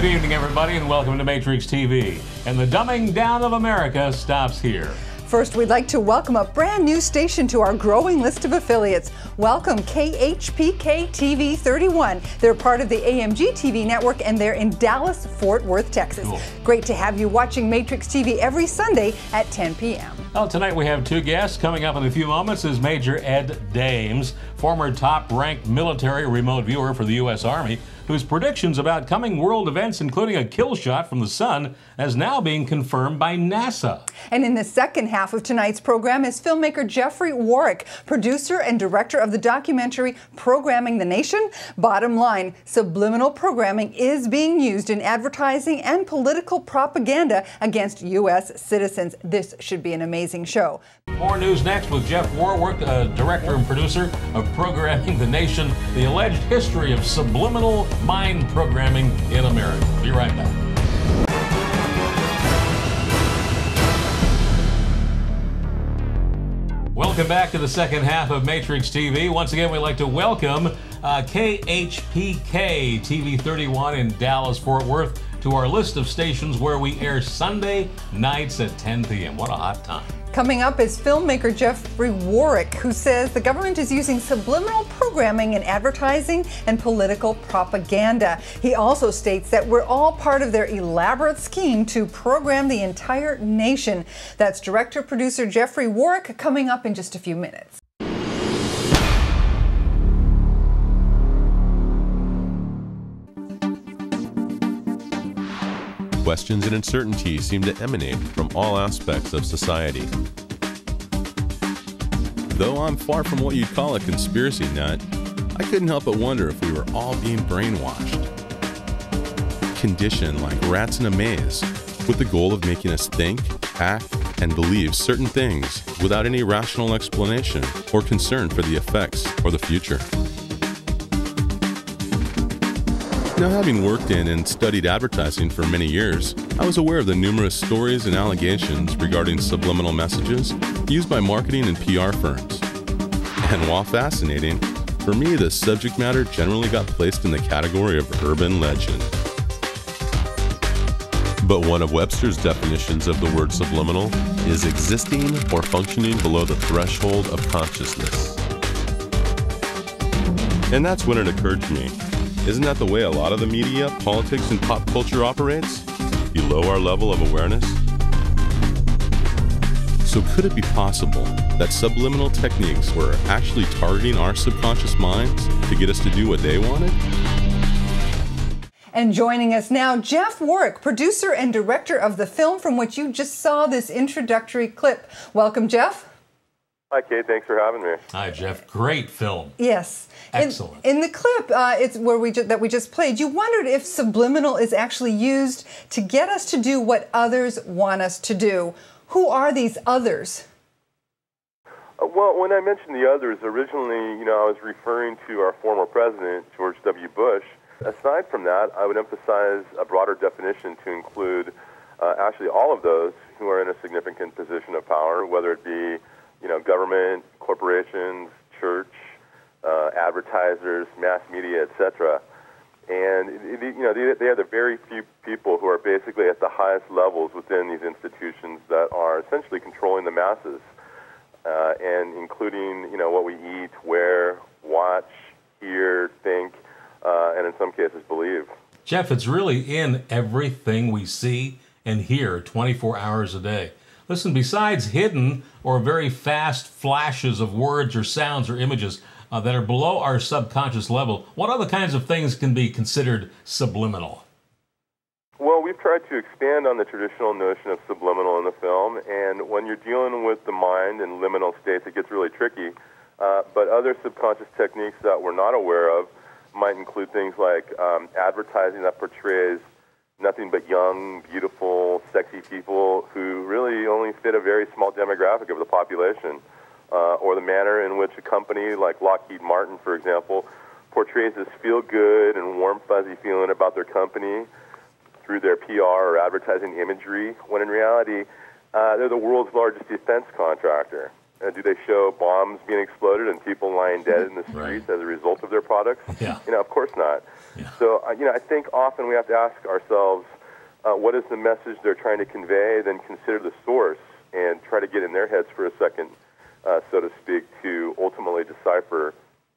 Good evening, everybody, and welcome to Matrix TV. And the dumbing down of America stops here. First, we'd like to welcome a brand new station to our growing list of affiliates. Welcome KHPK TV 31. They're part of the AMG TV network, and they're in Dallas, Fort Worth, Texas. Cool. Great to have you watching Matrix TV every Sunday at 10 p.m. Well, tonight we have two guests. Coming up in a few moments is Major Ed Dames, former top-ranked military remote viewer for the U.S. Army, whose predictions about coming world events, including a kill shot from the sun, is now being confirmed by NASA. And in the second half of tonight's program is filmmaker Jeffrey Warwick, producer and director of the documentary Programming the Nation. Bottom line, subliminal programming is being used in advertising and political propaganda against U.S. citizens. This should be an amazing show. More news next with Jeff Warwick, director and producer of Programming the Nation, the alleged history of subliminal mind programming in America. Be right back. Welcome back to the second half of Matrix TV. Once again, we'd like to welcome KHPK TV 31 in Dallas, Fort Worth to our list of stations where we air Sunday nights at 10 p.m. What a hot time. Coming up is filmmaker Jeffrey Warwick, who says the government is using subliminal programming in advertising and political propaganda. He also states that we're all part of their elaborate scheme to program the entire nation. That's director-producer Jeffrey Warwick coming up in just a few minutes. Questions and uncertainty seem to emanate from all aspects of society. Though I'm far from what you'd call a conspiracy nut, I couldn't help but wonder if we were all being brainwashed. Conditioned like rats in a maze, with the goal of making us think, act, and believe certain things without any rational explanation or concern for the effects or the future. Now, having worked in and studied advertising for many years, I was aware of the numerous stories and allegations regarding subliminal messages used by marketing and PR firms. And while fascinating, for me the subject matter generally got placed in the category of urban legend. But one of Webster's definitions of the word subliminal is existing or functioning below the threshold of consciousness. And that's when it occurred to me. Isn't that the way a lot of the media, politics, and pop culture operates? Below our level of awareness? So could it be possible that subliminal techniques were actually targeting our subconscious minds to get us to do what they wanted? And joining us now, Jeff Warwick, producer and director of the film from which you just saw this introductory clip. Welcome, Jeff. Hi, Kate. Thanks for having me. Hi, Jeff. Great film. Yes. Excellent. In the clip it's where that we just played, you wondered if subliminal is actually used to get us to do what others want us to do. Who are these others? Well, when I mentioned the others, originally, I was referring to our former president, George W. Bush. Aside from that, I would emphasize a broader definition to include actually all of those who are in a significant position of power, whether it be government, corporations, church, advertisers, mass media, etc. And they are the very few people who are basically at the highest levels within these institutions that are essentially controlling the masses, and including what we eat, wear, watch, hear, think, and in some cases believe. Jeff, it's really in everything we see and hear 24 hours a day. Listen, besides hidden or very fast flashes of words or sounds or images that are below our subconscious level, what other kinds of things can be considered subliminal? Well, we've tried to expand on the traditional notion of subliminal in the film, and when you're dealing with the mind and liminal states, it gets really tricky. But other subconscious techniques that we're not aware of might include things like advertising that portrays nothing but young, beautiful, sexy people who really only fit a very small demographic of the population, or the manner in which a company like Lockheed Martin, for example, portrays this feel-good and warm, fuzzy feeling about their company through their PR or advertising imagery, when in reality, they're the world's largest defense contractor. Do they show bombs being exploded and people lying dead in the streets as a result of their products? Yeah. Of course not. Yeah. So, I think often we have to ask ourselves, what is the message they're trying to convey, then consider the source and try to get in their heads for a second, so to speak, to ultimately decipher,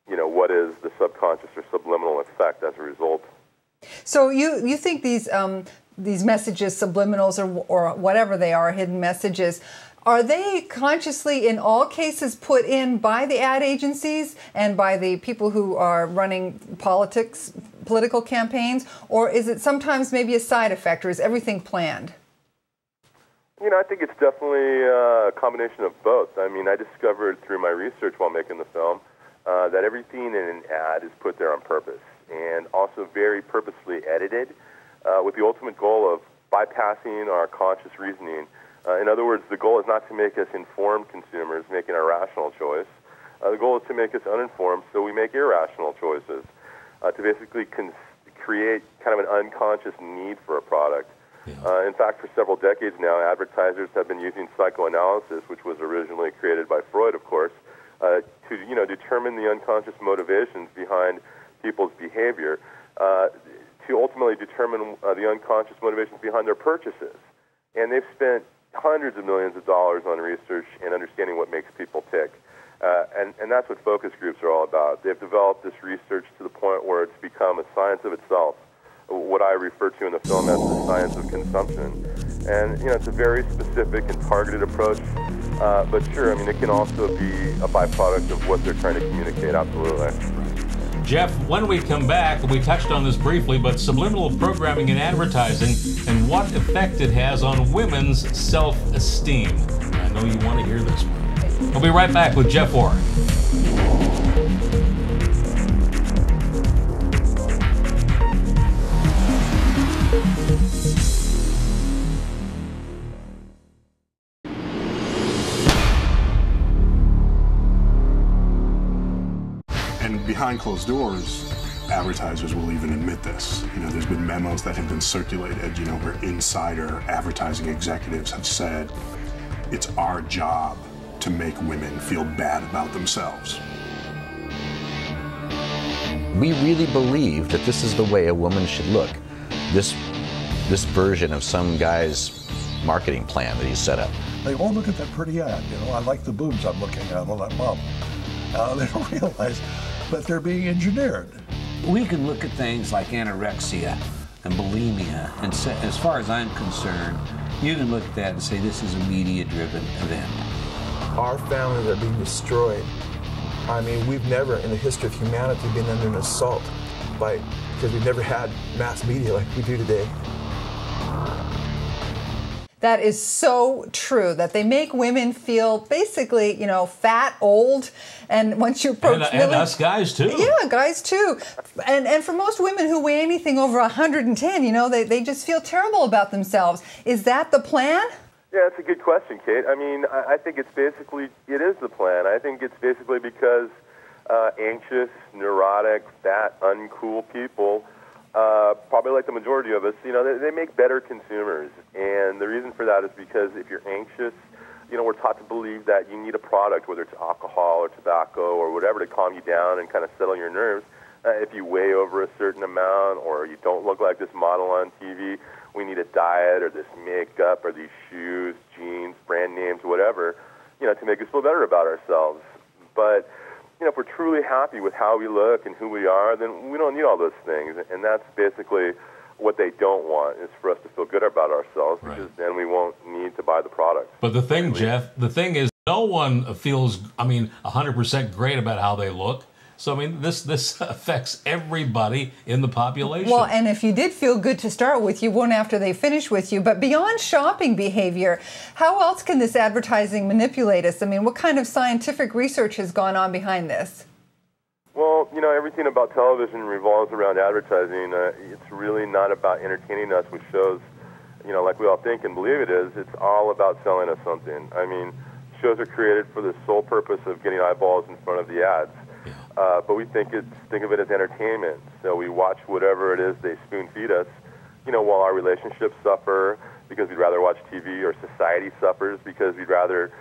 what is the subconscious or subliminal effect as a result. So you think these messages, subliminals or whatever they are, hidden messages, are they consciously in all cases put in by the ad agencies and by the people who are running political campaigns, or is it sometimes maybe a side effect, or is everything planned? I think it's definitely a combination of both. I discovered through my research while making the film that everything in an ad is put there on purpose and also very purposefully edited with the ultimate goal of bypassing our conscious reasoning. In other words, the goal is not to make us informed consumers making a rational choice. The goal is to make us uninformed so we make irrational choices, to basically create kind of an unconscious need for a product. In fact, for several decades now, advertisers have been using psychoanalysis, which was originally created by Freud, of course, to determine the unconscious motivations behind people's behavior, to ultimately determine the unconscious motivations behind their purchases. And they've spent hundreds of millions of dollars on research and understanding what makes people tick. And that's what focus groups are all about. They've developed this research to the point where it's become a science of itself, what I refer to in the film as the science of consumption. And, it's a very specific and targeted approach. But sure, it can also be a byproduct of what they're trying to communicate, absolutely. Jeff, when we come back, we touched on this briefly, but subliminal programming in advertising and what effect it has on women's self-esteem. I know you want to hear this one. We'll be right back with Jeff Warwick. Behind closed doors, advertisers will even admit this. There's been memos that have been circulated, where insider advertising executives have said, it's our job to make women feel bad about themselves. We really believe that this is the way a woman should look. This version of some guy's marketing plan that he's set up. They all look at that pretty ad, I like the boobs I'm looking at on that mom. They don't realize that they're being engineered. We can look at things like anorexia and bulimia, and as far as I'm concerned, you can look at that and say this is a media-driven event. Our families are being destroyed. We've never in the history of humanity been under an assault because we've never had mass media like we do today. That is so true, that they make women feel basically, fat, old, and once you approach... And us guys, too. Yeah, guys, too. And for most women who weigh anything over 110, they just feel terrible about themselves. Is that the plan? Yeah, that's a good question, Kate. I think it is the plan. I think it's basically because anxious, neurotic, fat, uncool people, probably like the majority of us, they make better consumers. And the reason for that is because if you're anxious, we're taught to believe that you need a product, whether it's alcohol or tobacco or whatever, to calm you down and kind of settle your nerves. If you weigh over a certain amount or you don't look like this model on TV, we need a diet or this makeup or these shoes, jeans, brand names, whatever, to make us feel better about ourselves. But if we're truly happy with how we look and who we are, then we don't need all those things. And that's basically what they don't want, is for us to feel good about ourselves, because then we won't need to buy the product. But the thing, Jeff, is no one feels, 100% great about how they look. So, this affects everybody in the population. Well, and if you did feel good to start with, you won't after they finish with you. But beyond shopping behavior, how else can this advertising manipulate us? What kind of scientific research has gone on behind this? Well, everything about television revolves around advertising. It's really not about entertaining us with shows, like we all think and believe it is. It's all about selling us something. Shows are created for the sole purpose of getting eyeballs in front of the ads. But we think of it as entertainment. So we watch whatever it is they spoon feed us, while our relationships suffer because we'd rather watch TV, or society suffers because we'd rather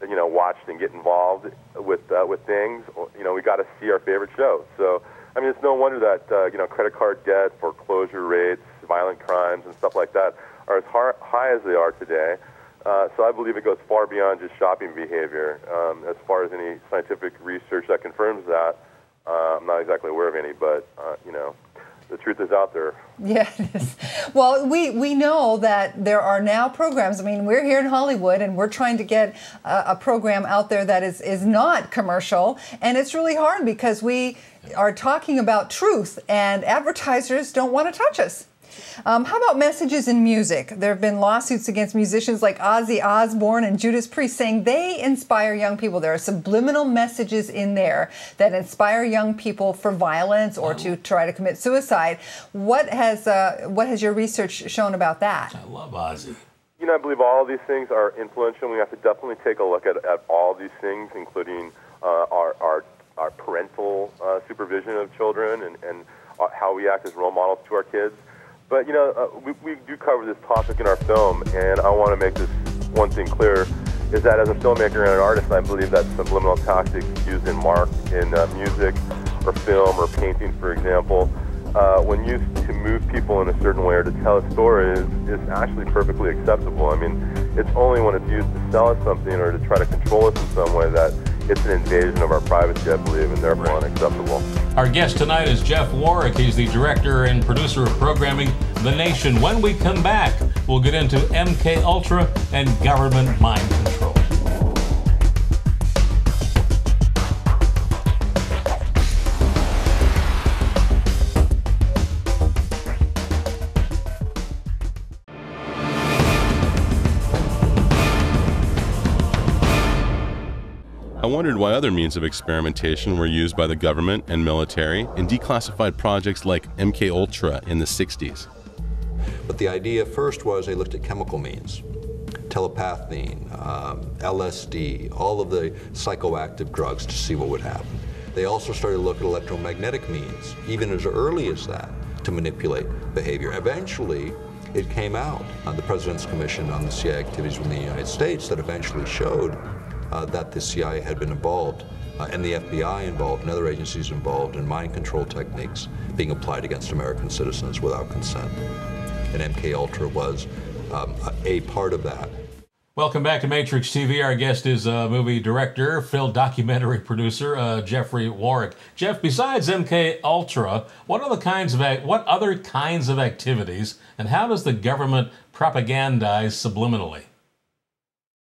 watched and get involved with things, we got to see our favorite shows. So, I mean, it's no wonder that credit card debt, foreclosure rates, violent crimes, and stuff like that are as high as they are today. So I believe it goes far beyond just shopping behavior. As far as any scientific research that confirms that, I'm not exactly aware of any, but the truth is out there. Yeah, it is. Well, we know that there are now programs. I mean, we're here in Hollywood, and we're trying to get a program out there that is not commercial, and it's really hard because we are talking about truth, and advertisers don't want to touch us. How about messages in music? There have been lawsuits against musicians like Ozzy Osbourne and Judas Priest saying they inspire young people. There are subliminal messages in there that inspire young people for violence or to try to commit suicide. What has your research shown about that? I love Ozzy. I believe all of these things are influential. We have to definitely take a look at all of these things, including our parental supervision of children and how we act as role models to our kids. But, we do cover this topic in our film, and I want to make this one thing clear, is that as a filmmaker and an artist, I believe that subliminal tactics used in music or film or painting, for example, when used to move people in a certain way or to tell a story is actually perfectly acceptable. I mean, it's only when it's used to sell us something or to try to control us in some way that it's an invasion of our privacy, I believe, and therefore unacceptable. Our guest tonight is Jeff Warwick. He's the director and producer of programming The Nation. When we come back, we'll get into MK Ultra and government mind control. I wondered why other means of experimentation were used by the government and military in declassified projects like MK Ultra in the 60s. But the idea first was they looked at chemical means, telepathine, LSD, all of the psychoactive drugs to see what would happen. They also started to look at electromagnetic means, even as early as that, to manipulate behavior. Eventually, it came out on the President's Commission on the CIA activities within the United States that eventually showed that the CIA had been involved and the FBI involved and other agencies involved in mind control techniques being applied against American citizens without consent. And MK Ultra was a part of that. Welcome back to Matrix TV. Our guest is movie director, film documentary producer, Jeffrey Warwick. Jeff, besides MK Ultra, what other kinds of activities, and how does the government propagandize subliminally?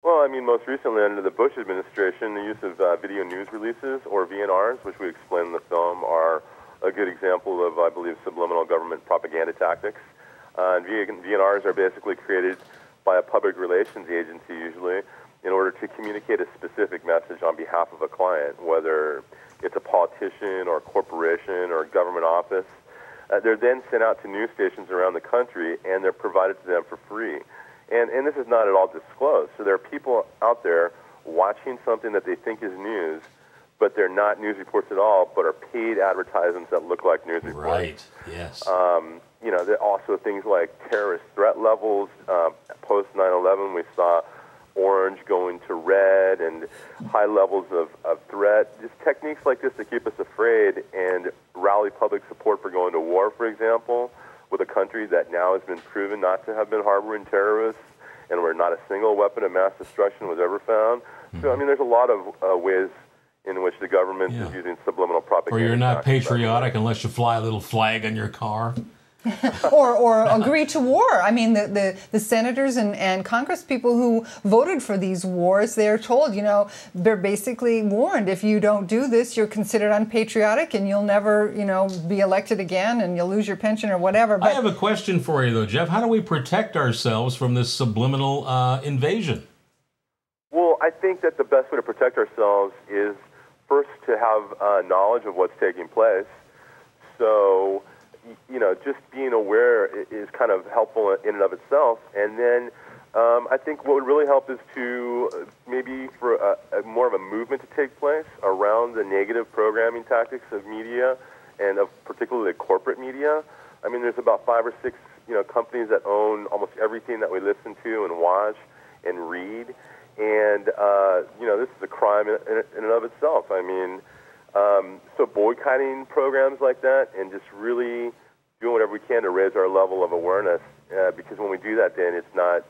Well, I mean, most recently under the Bush administration, the use of video news releases, or VNRs, which we explain in the film, are a good example of, I believe, subliminal government propaganda tactics. And VNRs are basically created by a public relations agency, usually, in order to communicate a specific message on behalf of a client, whether it's a politician or a corporation or a government office. They're then sent out to news stations around the country, and they're provided to them for free. And this is not at all disclosed. So there are people out there watching something that they think is news, but they're not news reports at all, but are paid advertisements that look like news reports. Right, yes. There are also things like terrorist threat levels. Post 9/11, we saw orange going to red and high levels of threat. Just techniques like this to keep us afraid and rally public support for going to war, for example, with a country that now has been proven not to have been harboring terrorists and where not a single weapon of mass destruction was ever found. So, I mean, there's a lot of ways in which the government is using subliminal propaganda. Or you're not patriotic unless you fly a little flag on your car. or agree to war. I mean, the senators and Congress people who voted for these wars, they're told, they're basically warned, if you don't do this, you're considered unpatriotic and you'll never, be elected again and you'll lose your pension or whatever. But I have a question for you, though, Jeff. How do we protect ourselves from this subliminal invasion? Well, I think that the best way to protect ourselves is first to have knowledge of what's taking place. So, just being aware is kind of helpful in and of itself. And then I think what would really help is to maybe for more of a movement to take place around the negative programming tactics of media and of particularly corporate media. I mean, there's about 5 or 6 companies that own almost everything that we listen to and watch and read. And, this is a crime in and of itself. I mean, so boycotting programs like that and just really doing whatever we can to raise our level of awareness, because when we do that, Dan, it's not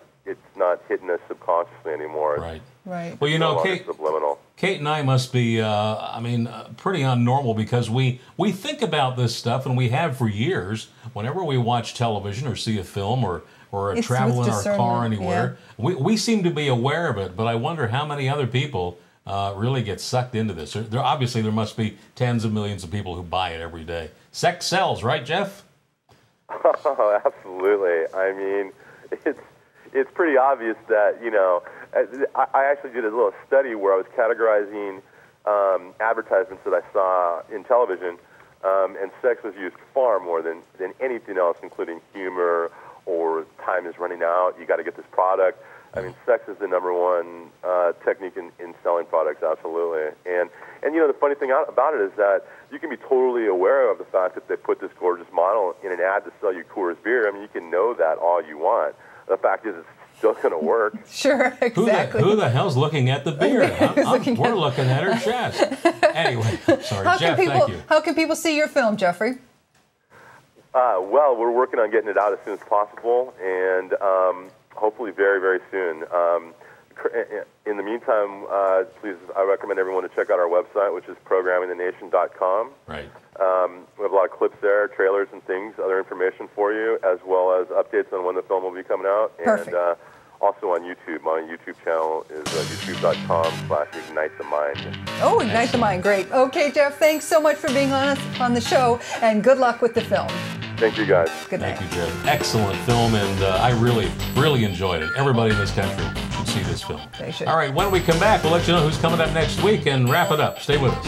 hitting us subconsciously anymore. Right. Right. Well, Kate, subliminal. Kate and I must be, pretty unnormal, because we think about this stuff, and we have for years. Whenever we watch television or see a film or travel in our car anywhere, we seem to be aware of it. But I wonder how many other people really get sucked into this. Obviously, there must be tens of millions of people who buy it every day. Sex sells, right, Jeff? Oh, absolutely. I mean, it's pretty obvious that, I actually did a little study where I was categorizing advertisements that I saw in television, and sex was used far more than anything else, including humor or time is running out, you got to get this product. I mean, sex is the number one technique in selling products, absolutely. And the funny thing about it is that you can be totally aware of the fact that they put this gorgeous model in an ad to sell you Coors beer. I mean, you can know that all you want. The fact is, it's still going to work. Sure, exactly. Who the hell's looking at the beer? We're looking at her chest. Anyway, sorry, Jeff, thank you. How can people see your film, Jeffrey? Well, we're working on getting it out as soon as possible, and hopefully very, very soon. In the meantime, please, I recommend everyone to check out our website, which is programmingthenation.com. Right. We have a lot of clips there, trailers and things, other information for you, as well as updates on when the film will be coming out. Perfect. And also on YouTube. My YouTube channel is youtube.com/IgniteTheMind. Oh, Ignite the Mind. Great. Okay, Jeff, thanks so much for being on the show, and good luck with the film. Thank you, guys. Good night. Thank you, Jeff. Excellent film, and I really, really enjoyed it. Everybody in this country should see this film. They should. All right, when we come back, we'll let you know who's coming up next week and wrap it up. Stay with us.